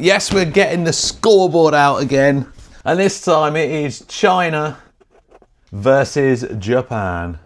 Yes, we're getting the scoreboard out again. And this time it is China versus Japan.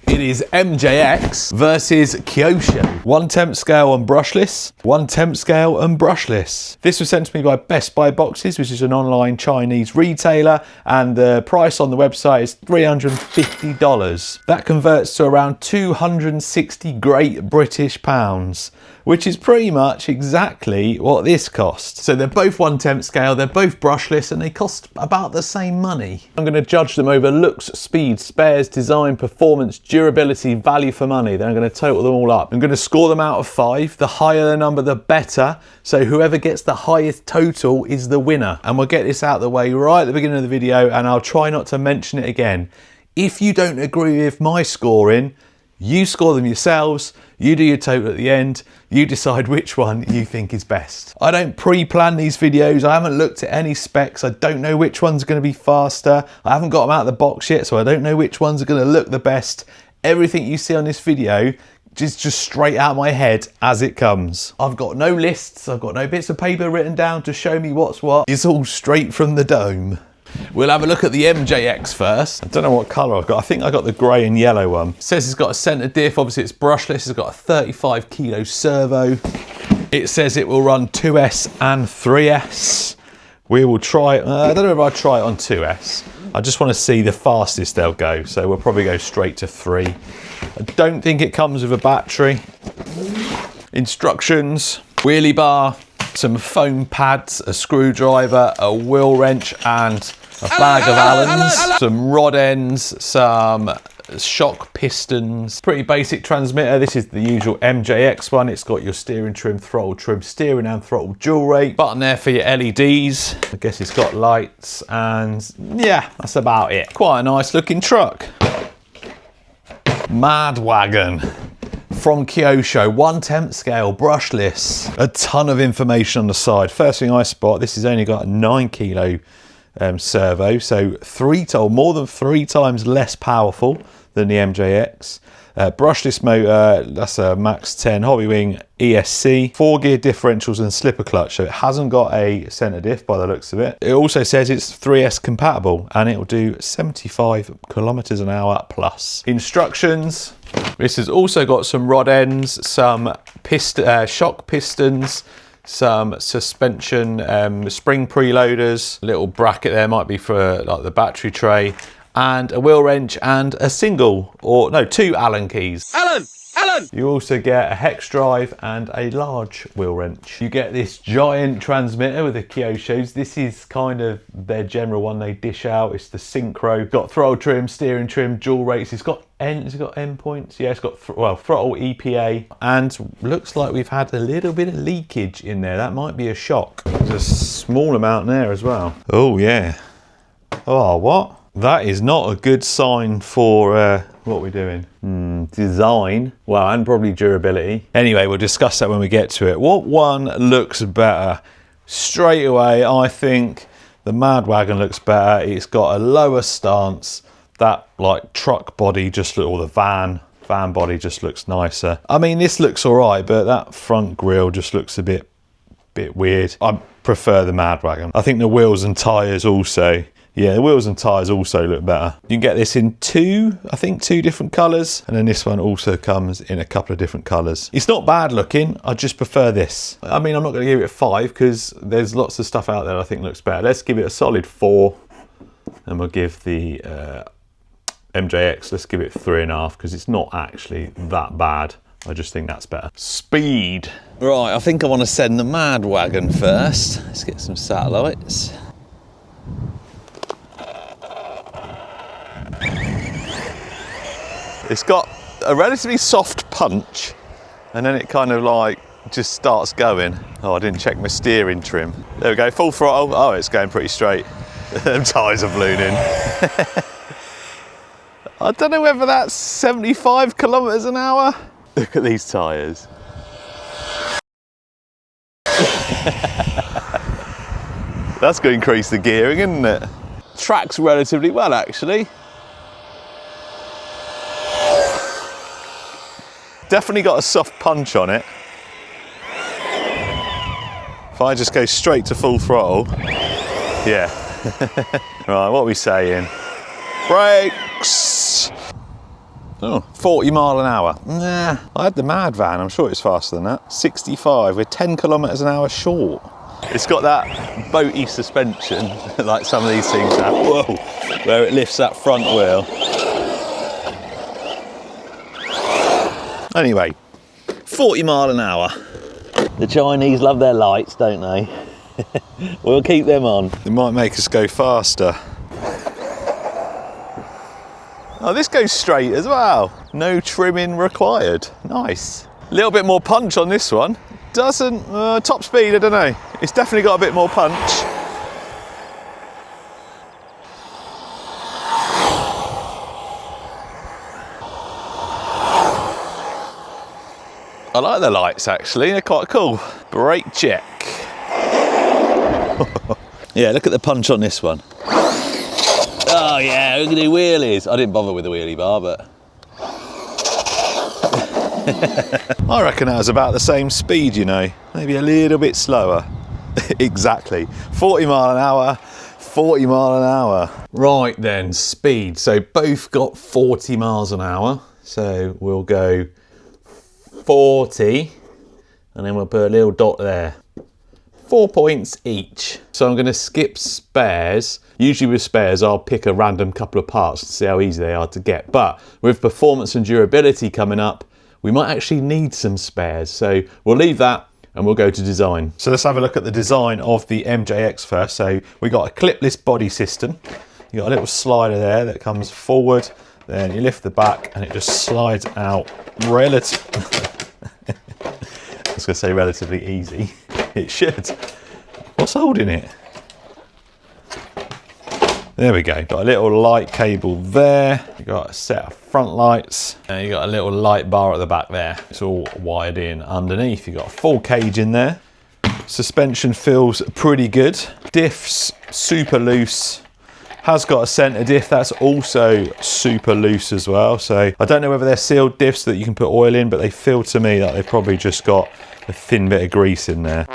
It is MJX versus Kyosho. 1/10 scale on brushless, 1/10 scale and brushless. This was sent to me by Best Buy Boxes, which is an online Chinese retailer, and the price on the website is $350. That converts to around 260 Great British pounds, which is pretty much exactly what this costs. So they're both 1/10 scale, they're both brushless, and they cost about the same money. I'm going to judge them over looks, speed, spares, design, performance, durability, value for money. Then I'm going to total them all up. I'm going to score them out of 5. The higher the number, the better. So whoever gets the highest total is the winner. And we'll get this out of the way right at the beginning of the video, and I'll try not to mention it again. If you don't agree with my scoring, you score them yourselves, you do your total at the end, you decide which one you think is best. I don't pre-plan these videos, I haven't looked at any specs, I don't know which one's going to be faster, I haven't got them out of the box yet, so I don't know which ones are going to look the best. Everything you see on this video is just straight out of my head as it comes. I've got no lists, I've got no bits of paper written down to show me what's what. It's all straight from the dome. We'll have a look at the MJX first. I don't know what colour I've got. I think I got the grey and yellow one. It says it's got a centre diff. Obviously it's brushless. It's got a 35 kilo servo. It says it will run 2S and 3S. We will try it. I don't know if I'll try it on 2S. I just want to see the fastest they'll go. So we'll probably go straight to 3. I don't think it comes with a battery. Instructions. Wheelie bar. Some foam pads. A screwdriver. A wheel wrench and a bag of Allens, some rod ends, some shock pistons. Pretty basic transmitter. This is the usual MJX one. It's got your steering trim, throttle trim, steering and throttle dual rate. Button there for your LEDs. I guess it's got lights, and yeah, that's about it. Quite a nice looking truck. Mad Wagon from Kyosho, 1/10 scale, brushless. A ton of information on the side. First thing I spot, this has only got a 9 kilo servo, so more than 3 times less powerful than the MJX. Brushless motor, that's a Max 10 Hobbywing ESC, 4-gear differentials and slipper clutch, so it hasn't got a centre diff by the looks of it. It also says it's 3S compatible and it will do 75 kilometers an hour plus. Instructions. This has also got some rod ends, some shock pistons, some suspension spring preloaders, a little bracket there might be for like the battery tray, and a wheel wrench and a two Allen keys. Allen! You also get a hex drive and a large wheel wrench. You get this giant transmitter with the Kyoshos. This is kind of their general one they dish out. It's the Synchro. Got throttle trim, steering trim, dual rates. It's got end points. Yeah, it's got throttle EPA, and looks like we've had a little bit of leakage in there. That might be a shock. There's a small amount there as well. Oh yeah. Oh, what? That is not a good sign for what we're doing. Design, well, and probably durability. Anyway, we'll discuss that when we get to it. What one looks better? Straight away, I think the Mad Wagon looks better. It's got a lower stance. That like truck body or the van body just looks nicer. I mean, this looks all right, but that front grille just looks a bit weird. I prefer the Mad Wagon. I think the wheels and tyres also. Yeah, the wheels and tyres also look better. You can get this in two different colours, and then this one also comes in a couple of different colours. It's not bad looking, I just prefer this. I mean, I'm not going to give it a 5 because there's lots of stuff out there I think looks better. Let's give it a solid 4, and we'll give the MJX, let's give it 3.5 because it's not actually that bad. I just think that's better. Speed. Right, I think I want to send the Mad Wagon first. Let's get some satellites. It's got a relatively soft punch, and then it kind of like just starts going. Oh, I didn't check my steering trim. There we go, full throttle. Oh, it's going pretty straight. Them tyres have blown in. I don't know whether that's 75 kilometers an hour. Look at these tyres. That's going to increase the gearing, isn't it? Tracks relatively well, actually. Definitely got a soft punch on it. I just go straight to full throttle, yeah. Right, what are we saying? Brakes! Oh, 40 mile an hour. Nah, I had the mad van, I'm sure it's faster than that. 65, we're 10 kilometres an hour short. It's got that boaty suspension, like some of these things have. Whoa, where it lifts that front wheel. Anyway, 40 mile an hour. The Chinese love their lights, don't they? We'll keep them on. They might make us go faster. Oh, this goes straight as well. No trimming required. Nice. A little bit more punch on this one. Doesn't, top speed, I don't know. It's definitely got a bit more punch. I like the lights actually, they're quite cool. Brake check. Yeah, look at the punch on this one. Oh yeah, we're gonna do wheelies. I didn't bother with the wheelie bar, but I reckon that was about the same speed, you know, maybe a little bit slower. Exactly, 40 mile an hour, 40 mile an hour. Right then, speed. So both got 40 miles an hour. So we'll go 40, and then we'll put a little dot there. 4 points each. So I'm gonna skip spares. Usually with spares, I'll pick a random couple of parts to see how easy they are to get. But with performance and durability coming up, we might actually need some spares. So we'll leave that and we'll go to design. So let's have a look at the design of the MJX first. So we got a clipless body system. You got a little slider there that comes forward, then you lift the back and it just slides out I was gonna say relatively easy. It should. What's holding it? There we go, got a little light cable there. You got a set of front lights, and you got a little light bar at the back there. It's all wired in underneath. You got a full cage in there. Suspension feels pretty good. Diffs, super loose. Has got a centre diff, that's also super loose as well. So I don't know whether they're sealed diffs that you can put oil in, but they feel to me that they've probably just got a thin bit of grease in there.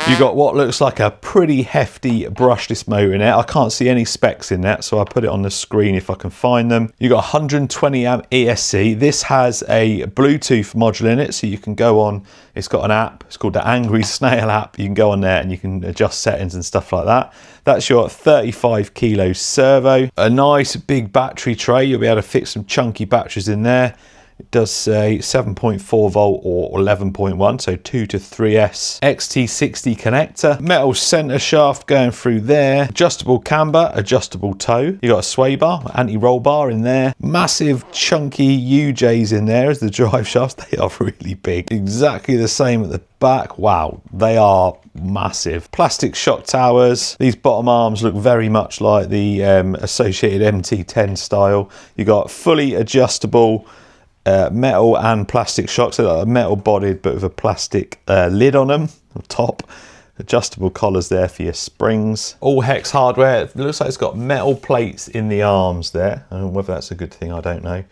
You got what looks like a pretty hefty brushless motor in it. I can't see any specs in that, so I'll put it on the screen if I can find them. You got 120 amp ESC. This has a Bluetooth module in it, so you can go on, it's got an app, it's called the Angry Snail app. You can go on there and you can adjust settings and stuff like that. That's your 35 kilo servo. A nice big battery tray. You'll be able to fit some chunky batteries in there. It does say 7.4 volt or 11.1, so 2 to 3S. XT60 connector, metal center shaft going through there, adjustable camber, adjustable toe. You got a sway bar, anti-roll bar in there, massive chunky UJs in there as the drive shafts. They are really big. Exactly the same at the back. Wow, they are massive. Plastic shock towers. These bottom arms look very much like the associated MT10 style. You got fully adjustable metal and plastic shocks, so like metal bodied but with a plastic lid on them, on top. Adjustable collars there for your springs. All hex hardware. It looks like it's got metal plates in the arms there. I don't know whether that's a good thing, I don't know.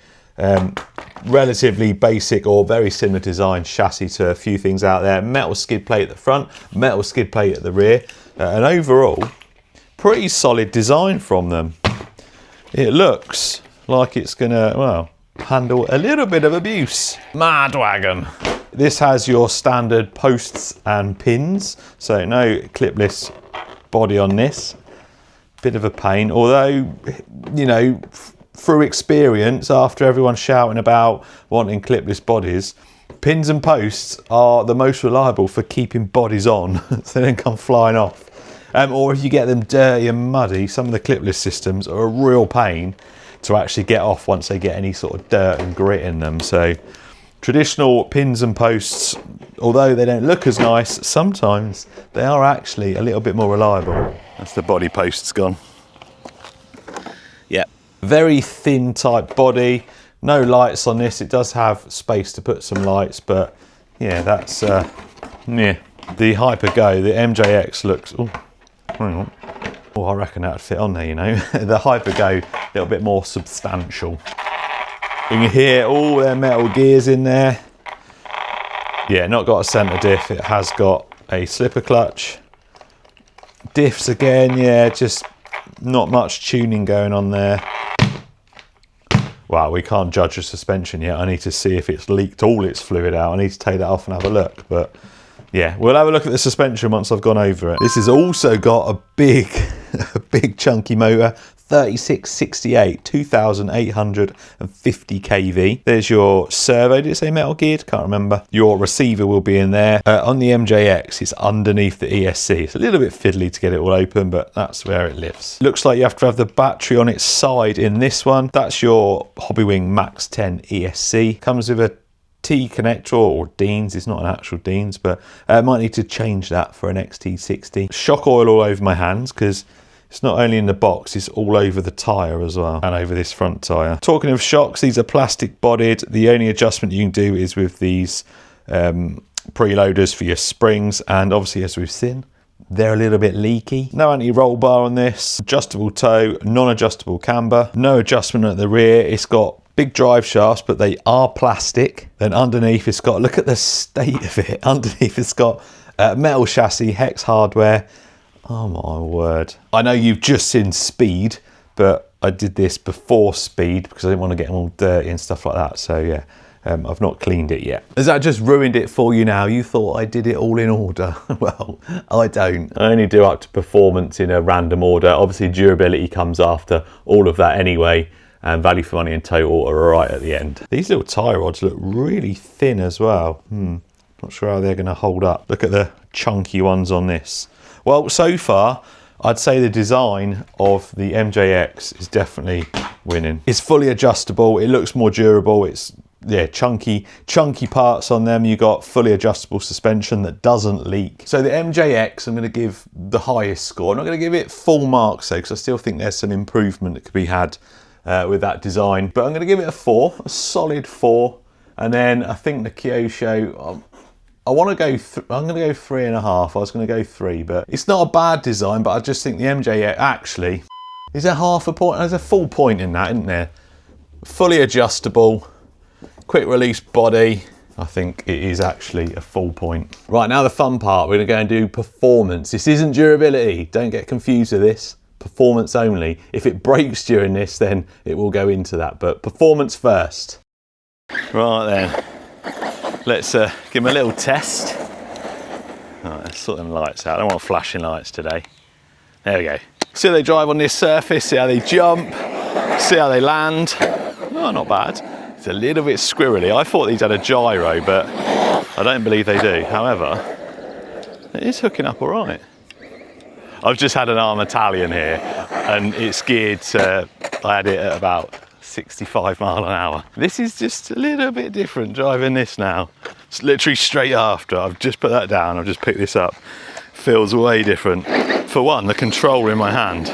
Relatively basic or very similar design chassis to a few things out there. Metal skid plate at the front, metal skid plate at the rear, and overall pretty solid design from them. It looks like it's gonna, well, handle a little bit of abuse. Madwagon. This has your standard posts and pins, so no clipless body on this. Bit of a pain, although, you know, through experience, after everyone's shouting about wanting clipless bodies, pins and posts are the most reliable for keeping bodies on so they don't come flying off. Or if you get them dirty and muddy, some of the clipless systems are a real pain to actually get off once they get any sort of dirt and grit in them. So traditional pins and posts, although they don't look as nice, sometimes they are actually a little bit more reliable. That's the body posts gone. Yeah, very thin type body, no lights on this. It does have space to put some lights, but yeah, that's yeah. The Hyper-Go, the MJX looks, oh, hang on. Oh, I reckon that'd fit on there, you know. The Hyper-Go, a little bit more substantial. You can hear all their metal gears in there. Yeah, not got a centre diff. It has got a slipper clutch. Diffs again, yeah, just not much tuning going on there. Well, we can't judge the suspension yet. I need to see if it's leaked all its fluid out. I need to take that off and have a look. But yeah, we'll have a look at the suspension once I've gone over it. This has also got a big, a big chunky motor. 3668, 2850 kV. There's your servo. Did it say metal geared? Can't remember. Your receiver will be in there. On the MJX, it's underneath the ESC. It's a little bit fiddly to get it all open, but that's where it lives. Looks like you have to have the battery on its side in this one. That's your Hobbywing Max 10 ESC. Comes with a T connector or Deans. It's not an actual Deans, but I might need to change that for an XT60. Shock oil all over my hands because it's not only in the box, it's all over the tyre as well, and over this front tyre. Talking of shocks, these are plastic bodied. The only adjustment you can do is with these preloaders for your springs, and obviously, as we've seen, they're a little bit leaky. No anti-roll bar on this. Adjustable toe, non-adjustable camber. No adjustment at the rear. It's got big drive shafts, but they are plastic. Then underneath, it's got, look at the state of it. Underneath, it's got metal chassis, hex hardware. Oh my word. I know you've just seen speed, but I did this before speed because I didn't want to get them all dirty and stuff like that. So yeah, I've not cleaned it yet. Has that just ruined it for you now? You thought I did it all in order. Well, I don't. I only do up to performance in a random order. Obviously durability comes after all of that anyway, and value for money and total are right at the end. These little tie rods look really thin as well. Not sure how they're going to hold up. Look at the chunky ones on this. Well, so far, I'd say the design of the MJX is definitely winning. It's fully adjustable. It looks more durable. It's, yeah, chunky parts on them. You got fully adjustable suspension that doesn't leak. So the MJX, I'm going to give the highest score. I'm not going to give it full marks though, because I still think there's some improvement that could be had with that design. But I'm going to give it a 4, a solid 4. And then I think the Kyosho, I want to go, I'm going to go 3.5. I was going to go 3, but it's not a bad design, but I just think the MJ actually, is there half a point? There's a full point in that, isn't there? Fully adjustable, quick release body. I think it is actually a full point. Right, now the fun part, we're going to go and do performance. This isn't durability. Don't get confused with this. Performance only. If it breaks during this, then it will go into that, but performance first. Right then. Let's give them a little test. Right, let's sort them lights out. I don't want flashing lights today. There we go. See how they drive on this surface, see how they jump, see how they land. Oh, not bad. It's a little bit squirrely. I thought these had a gyro, but I don't believe they do. However, it is hooking up all right. I've just had an arm Italian here, and it's geared to, I had it at about 65 mile an hour. This is just a little bit different driving this now. It's literally straight after. I've just put that down, I've just picked this up. Feels way different. For one, the control in my hand,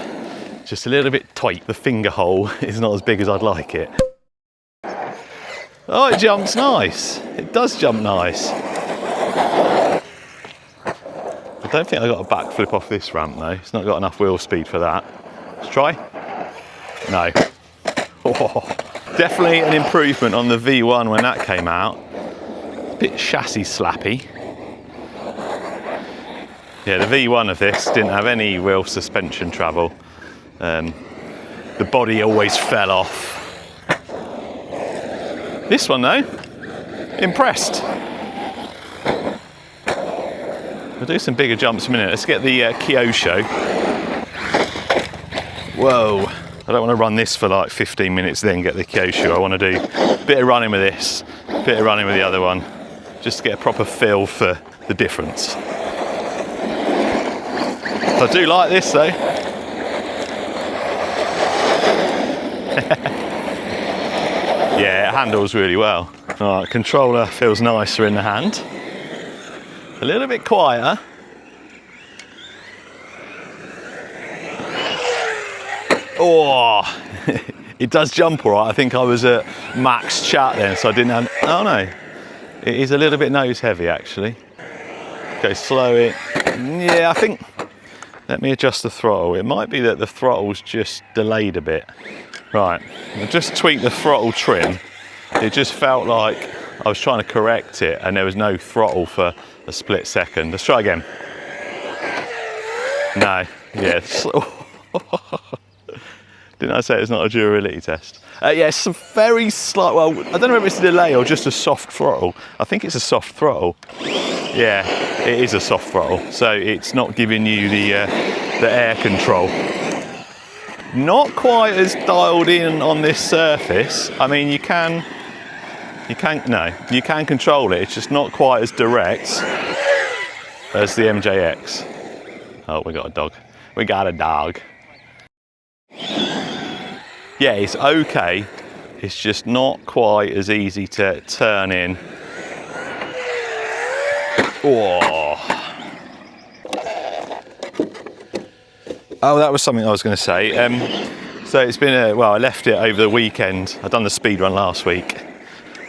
just a little bit tight. The finger hole is not as big as I'd like it. Oh, it jumps nice. It does jump nice. I don't think I got a backflip off this ramp though. It's not got enough wheel speed for that. Let's try. No. Oh, definitely an improvement on the V1 when that came out. A bit chassis slappy. Yeah, the V1 of this didn't have any wheel suspension travel. The body always fell off. This one though, impressed. We'll do some bigger jumps in a minute. Let's get the Kyosho. Whoa. I don't want to run this for like 15 minutes then get the Kyosho. I want to do a bit of running with this, a bit of running with the other one, just to get a proper feel for the difference. I do like this though. Yeah, it handles really well. All right, controller feels nicer in the hand. A little bit quieter. Oh, it does jump all right. I think I was at max chat then, so I didn't have, oh no. It is a little bit nose heavy actually. Okay, slow it. Yeah, I think, let me adjust the throttle. It might be that the throttle's just delayed a bit. Right, I just tweaked the throttle trim. It just felt like I was trying to correct it and there was no throttle for a split second. Let's try again. No, yes. Didn't I say it's not a durability test? Yeah, it's some very slight, well, I don't know if it's a delay or just a soft throttle. I think it's a soft throttle. Yeah, it is a soft throttle. So it's not giving you the air control. Not quite as dialed in on this surface. I mean, you can control it. It's just not quite as direct as the MJX. Oh, we got a dog. We got a dog. Yeah, it's okay. It's just not quite as easy to turn in. Oh, that was something I was going to say. So it's been I left it over the weekend. I'd done the speed run last week.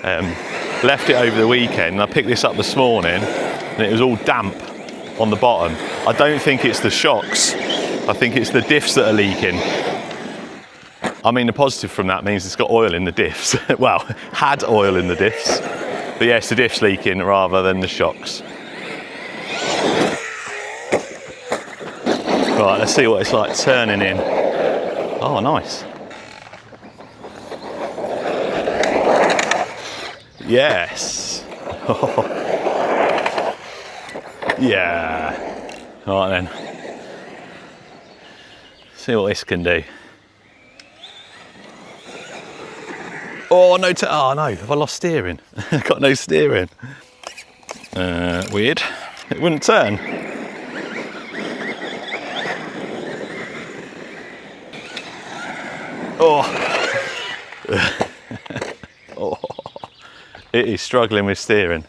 Left it over the weekend. And I picked this up this morning, and it was all damp on the bottom. I don't think it's the shocks. I think it's the diffs that are leaking. I mean, the positive from that means it's got oil in the diffs. Well, had oil in the diffs. But yes, the diffs leaking rather than the shocks. Right, let's see what it's like turning in. Oh, nice. Yes. Yeah. All right then. See what this can do. Oh no! Oh no! Have I lost steering? Got no steering. Weird. It wouldn't turn. Oh. Oh. It is struggling with steering.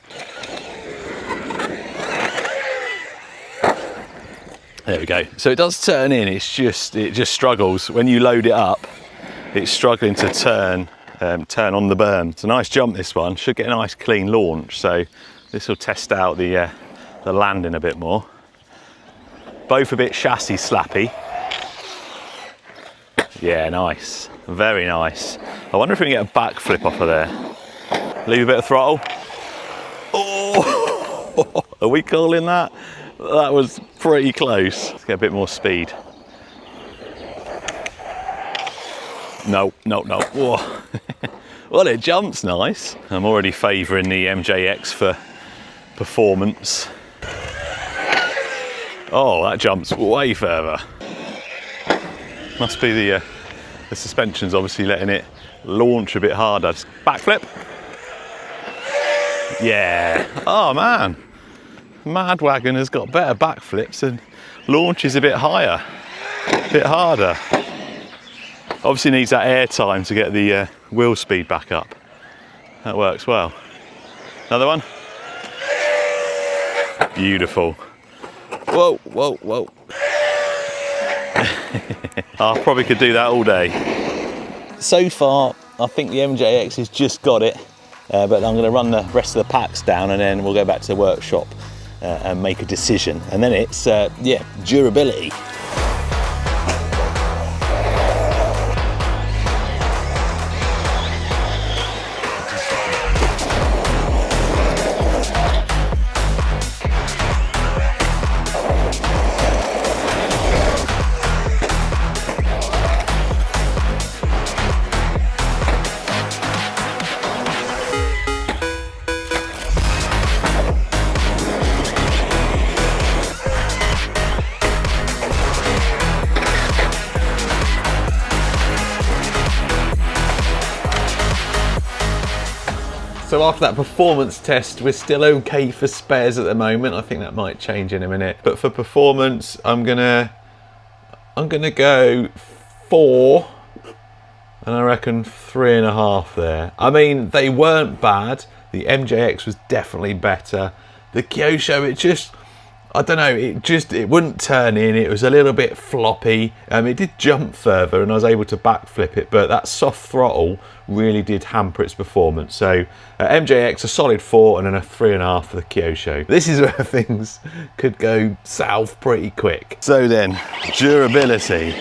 There we go. So it does turn in. It just struggles when you load it up. It's struggling to turn on the berm. It's a nice jump, this one. Should get a nice clean launch. So this will test out the landing a bit more. Both a bit chassis slappy. Yeah, nice. Very nice. I wonder if we can get a backflip off of there. Leave a bit of throttle. Oh, are we calling that? That was pretty close. Let's get a bit more speed. No. Whoa. Well, it jumps nice. I'm already favouring the MJX for performance. Oh, that jumps way further. Must be the suspension's obviously letting it launch a bit harder. Backflip. Yeah. Oh man. Madwagon has got better backflips and launches a bit higher, a bit harder. Obviously needs that air time to get the wheel speed back up. That works well. Another one. Beautiful. Whoa. I probably could do that all day. So far, I think the MJX has just got it, but I'm going to run the rest of the packs down and then we'll go back to the workshop and make a decision. And then it's, durability. So after that performance test, we're still okay for spares at the moment. I think that might change in a minute. But for performance, I'm gonna go 4, and I reckon 3.5 there. I mean, they weren't bad. The MJX was definitely better. The Kyosho, it just, I don't know, it wouldn't turn in. It was a little bit floppy. It did jump further and I was able to backflip it, but that soft throttle really did hamper its performance. So MJX a solid 4 and then a 3.5 for the Kyosho. This is where things could go south pretty quick. So then, durability.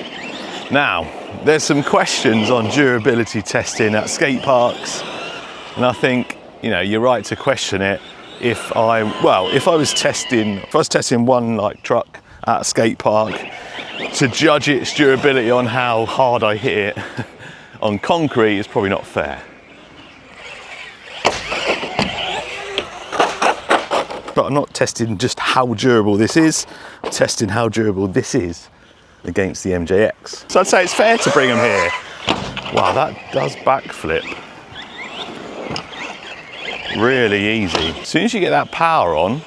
Now, there's some questions on durability testing at skate parks, and I think, you know, you're right to question it. If I was testing one like truck at a skate park to judge its durability on how hard I hit it on concrete is probably not fair. But I'm not testing just how durable this is, I'm testing how durable this is against the MJX. So I'd say it's fair to bring them here. Wow, that does backflip. Really easy. As soon as you get that power on,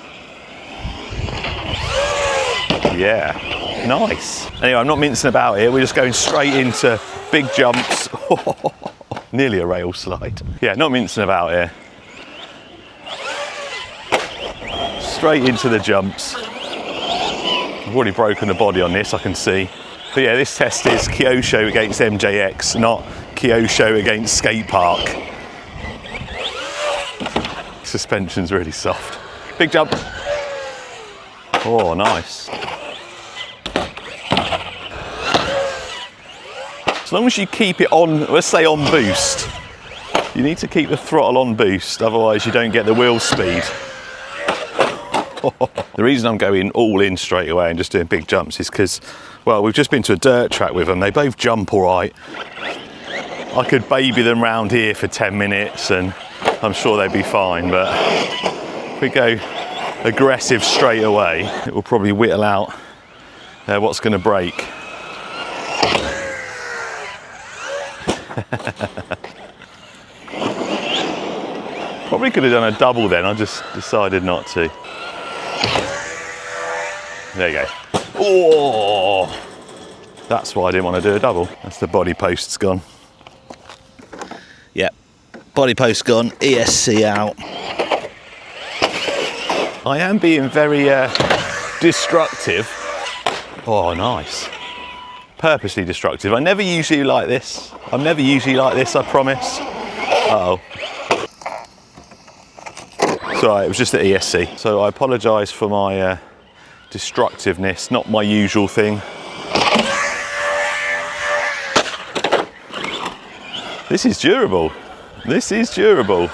yeah, nice. Anyway, I'm not mincing about here, we're just going straight into big jumps. Nearly a rail slide. Yeah, not mincing about here. Straight into the jumps. I've already broken the body on this, I can see. But yeah, this test is Kyosho against MJX, not Kyosho against skate park. Suspension's really soft. Big jump. Oh, nice. As long as you keep it on, let's say on boost, you need to keep the throttle on boost, otherwise you don't get the wheel speed. The reason I'm going all in straight away and just doing big jumps is because, well, we've just been to a dirt track with them. They both jump all right. I could baby them round here for 10 minutes and I'm sure they'd be fine, but if we go aggressive straight away, it will probably whittle out what's going to break. Probably could have done a double then, I just decided not to. There you go. Oh, that's why I didn't want to do a double. That's the body post's gone. Yep, body post gone, ESC out. I am being very destructive. Oh, nice. Purposely destructive. I never usually like this. I'm never usually like this, I promise. Uh-oh. It's all right, it was just the ESC. So I apologise for my destructiveness, not my usual thing. This is durable. This is durable.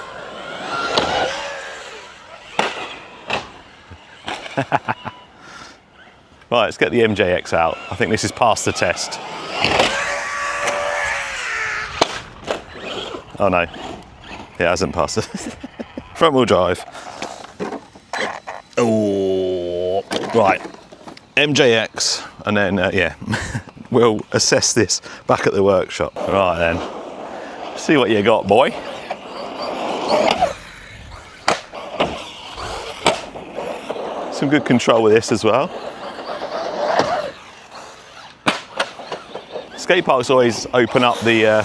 Right, let's get the MJX out. I think this is past the test. Oh no, it hasn't passed it. Front wheel drive. Oh, right. MJX, and then yeah, we'll assess this back at the workshop. Right then, see what you got, boy. Some good control with this as well. Skate parks always open up the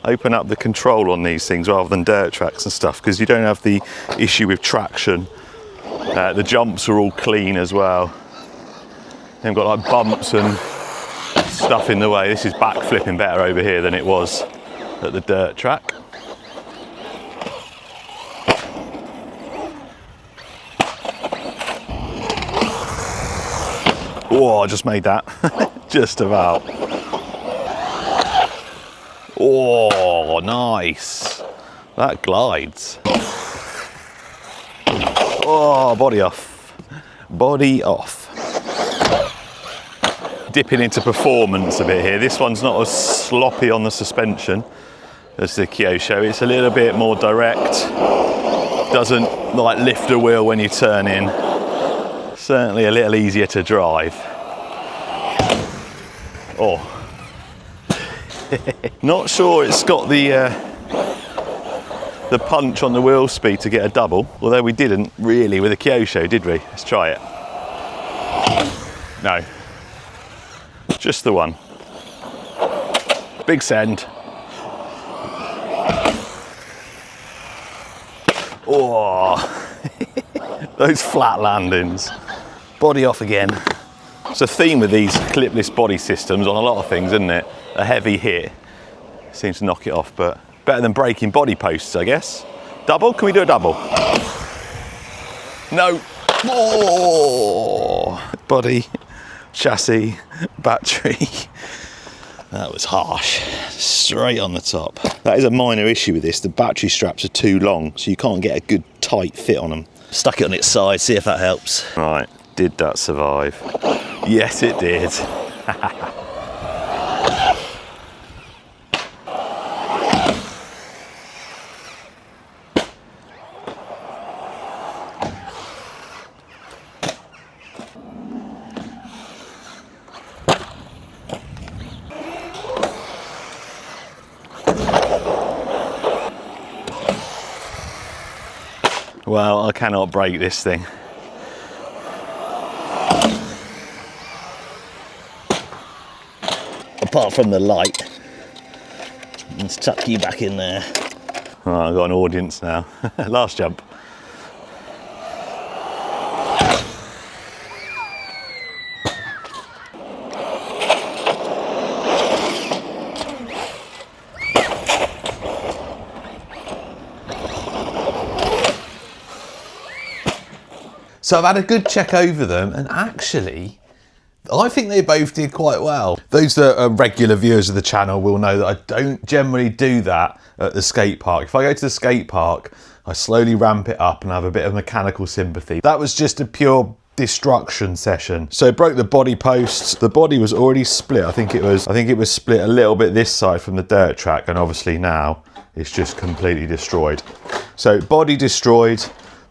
open up the control on these things rather than dirt tracks and stuff, because you don't have the issue with traction. The jumps are all clean as well. They've got like bumps and stuff in the way. This is backflipping better over here than it was at the dirt track. Oh, I just made that. Just about. Oh, nice. That glides. Oh, body off. Body off. Dipping into performance a bit here. This one's not as sloppy on the suspension as the Kyosho. It's a little bit more direct. Doesn't like lift a wheel when you turn in. Certainly a little easier to drive. Oh. Not sure it's got the punch on the wheel speed to get a double, although we didn't really with the Kyosho, did we? Let's try it. No. Just the one. Big send. Oh. Those flat landings. Body off again. It's a theme with these clipless body systems on a lot of things, isn't it? A heavy hit seems to knock it off, but better than breaking body posts, I guess. Double? Can we do a double? No. Oh. Body, chassis, battery. That was harsh. Straight on the top. That is a minor issue with this. The battery straps are too long, so you can't get a good tight fit on them. Stuck it on its side, see if that helps. Right, Did that survive? Yes, it did. Well, I cannot break this thing. Apart from the light. Let's tuck you back in there. Oh, I've got an audience now. Last jump. So I've had a good check over them, and actually, I think they both did quite well. Those that are regular viewers of the channel will know that I don't generally do that at the skate park. If I go to the skate park, I slowly ramp it up and have a bit of mechanical sympathy. That was just a pure destruction session. So it broke the body posts. The body was already split. I think it was split a little bit this side from the dirt track, and obviously now it's just completely destroyed. So body destroyed.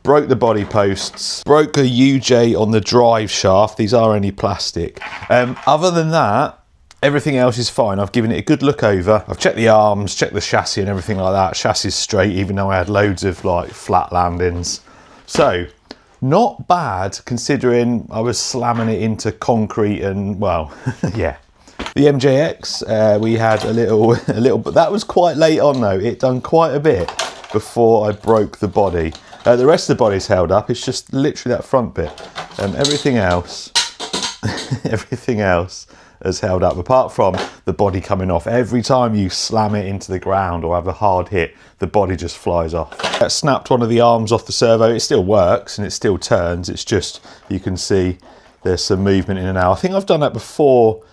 Broke the body posts, broke a UJ on the drive shaft. These are only plastic. Other than that, everything else is fine. I've given it a good look over. I've checked the arms, checked the chassis and everything like that. Chassis is straight, even though I had loads of like flat landings. So, not bad considering I was slamming it into concrete and, well, yeah. The MJX, we had a little, but that was quite late on though. It done quite a bit before I broke the body. The rest of the body's held up. It's just literally that front bit. Everything else, everything else has held up, apart from the body coming off. Every time you slam it into the ground or have a hard hit, the body just flies off. I snapped one of the arms off the servo. It still works and it still turns. It's just, you can see there's some movement in and out. I think I've done that before.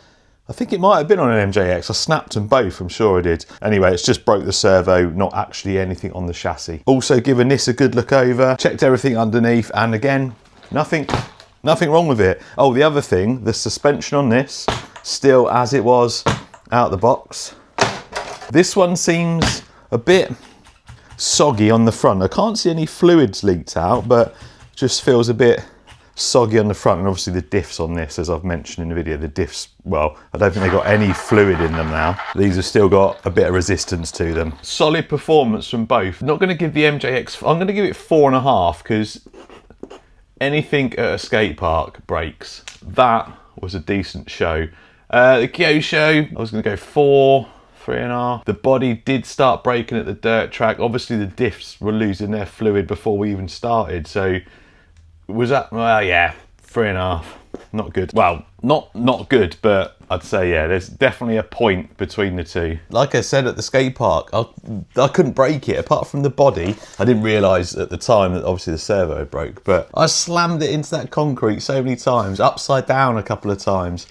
I think it might have been on an MJX. I snapped them both, I'm sure I did. Anyway, it's just broke the servo, not actually anything on the chassis. Also given this a good look over, checked everything underneath, and again, nothing wrong with it. Oh, the other thing, the suspension on this, still as it was out the box. This one seems a bit soggy on the front. I can't see any fluids leaked out, but just feels a bit soggy on the front, and obviously the diffs on this, as I've mentioned in the video, the diffs, well, I don't think they've got any fluid in them now. These have still got a bit of resistance to them. Solid performance from both. Not going to give the MJX, I'm going to give it 4.5, because anything at a skate park breaks. That was a decent show. The Kyosho, I was going to go 4, 3.5. The body did start breaking at the dirt track. Obviously the diffs were losing their fluid before we even started, so was that, well, yeah, 3.5, not good. Well, not good, but I'd say, yeah, there's definitely a point between the two. Like I said at the skate park, I couldn't break it, apart from the body. I didn't realise at the time that obviously the servo broke, but I slammed it into that concrete so many times, upside down a couple of times.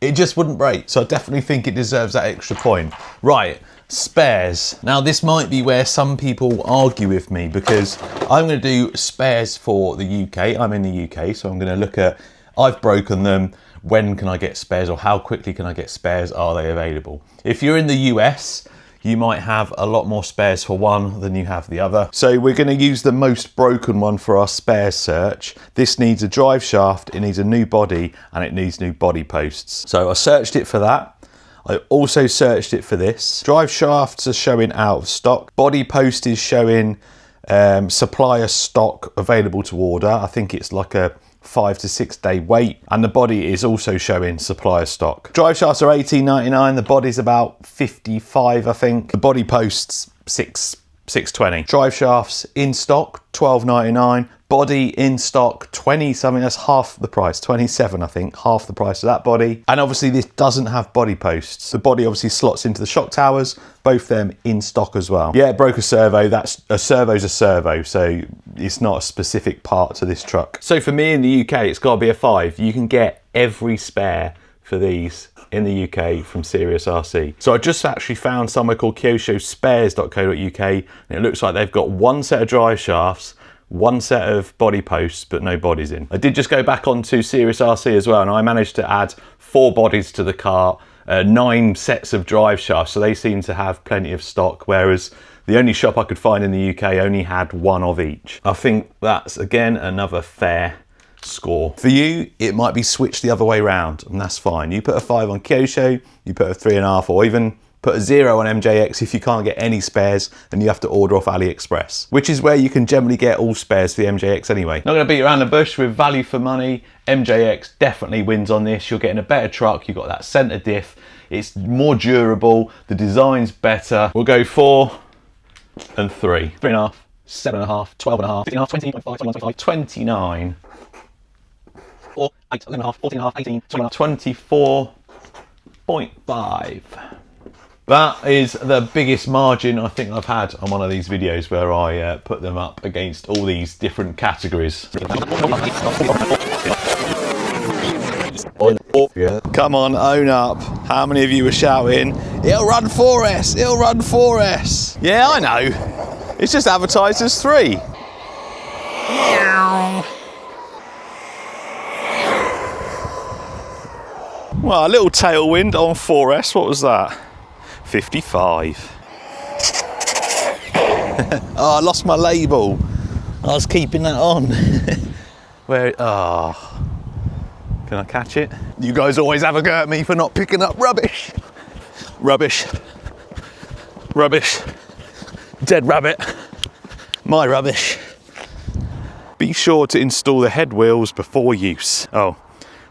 It just wouldn't break, so I definitely think it deserves that extra point. Right. Spares. Now this might be where some people argue with me, because I'm going to do spares for the UK. I'm in the UK, so I'm going to look at, I've broken them, when can I get spares, or how quickly can I get spares, are they available? If you're in the US, you might have a lot more spares for one than you have the other. So we're going to use the most broken one for our spares search. This needs a drive shaft, it needs a new body, and it needs new body posts. So I searched it for that. I also searched it for this. Drive shafts are showing out of stock. Body post is showing supplier stock available to order. I think it's like a 5 to 6 day wait. And the body is also showing supplier stock. Drive shafts are $18.99. The body's about 55, I think. The body posts $6.20. Drive shafts in stock, $12.99. Body in stock, 20 something, that's half the price, 27 I think, half the price of that body. And obviously this doesn't have body posts. The body obviously slots into the shock towers, both them in stock as well. Yeah, it broke a servo, a servo's a servo, so it's not a specific part to this truck. So for me in the UK, it's gotta be a 5. You can get every spare for these in the UK from Serious RC. So I just actually found somewhere called kyosho spares.co.uk, and it looks like they've got one set of drive shafts, one set of body posts, but no bodies in. I did just go back onto Serious RC as well, and I managed to add 4 bodies to the car, 9 sets of drive shafts, so they seem to have plenty of stock, whereas the only shop I could find in the UK only had 1 of each. I think that's, again, another fair score. For you, it might be switched the other way around, and that's fine. You put a 5 on Kyosho, you put a 3.5, or even put a 0 on MJX if you can't get any spares and you have to order off AliExpress, which is where you can generally get all spares for the MJX anyway. Not going to beat around the bush with value for money. MJX definitely wins on this. You're getting a better truck, you've got that centre diff, it's more durable, the design's better. We'll go 4 and 3. 3.5, 7.5, 12.5, 15.5, 20.5, 21.5, 29. 4, 8, 11.5, 14.5, 18, 24.5. That is the biggest margin I think I've had on one of these videos where I put them up against all these different categories. Come on, own up. How many of you were shouting, "It'll run 4S, it'll run 4S"? Yeah, I know. It's just advertised as 3. Well, a little tailwind on 4S, what was that? 55. Oh, I lost my label. I was keeping that on. Where, oh. Can I catch it? You guys always have a go at me for not picking up rubbish. Rubbish. Rubbish. Dead rabbit. My rubbish. Be sure to install the head wheels before use. Oh,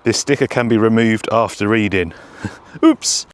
this sticker can be removed after reading. Oops.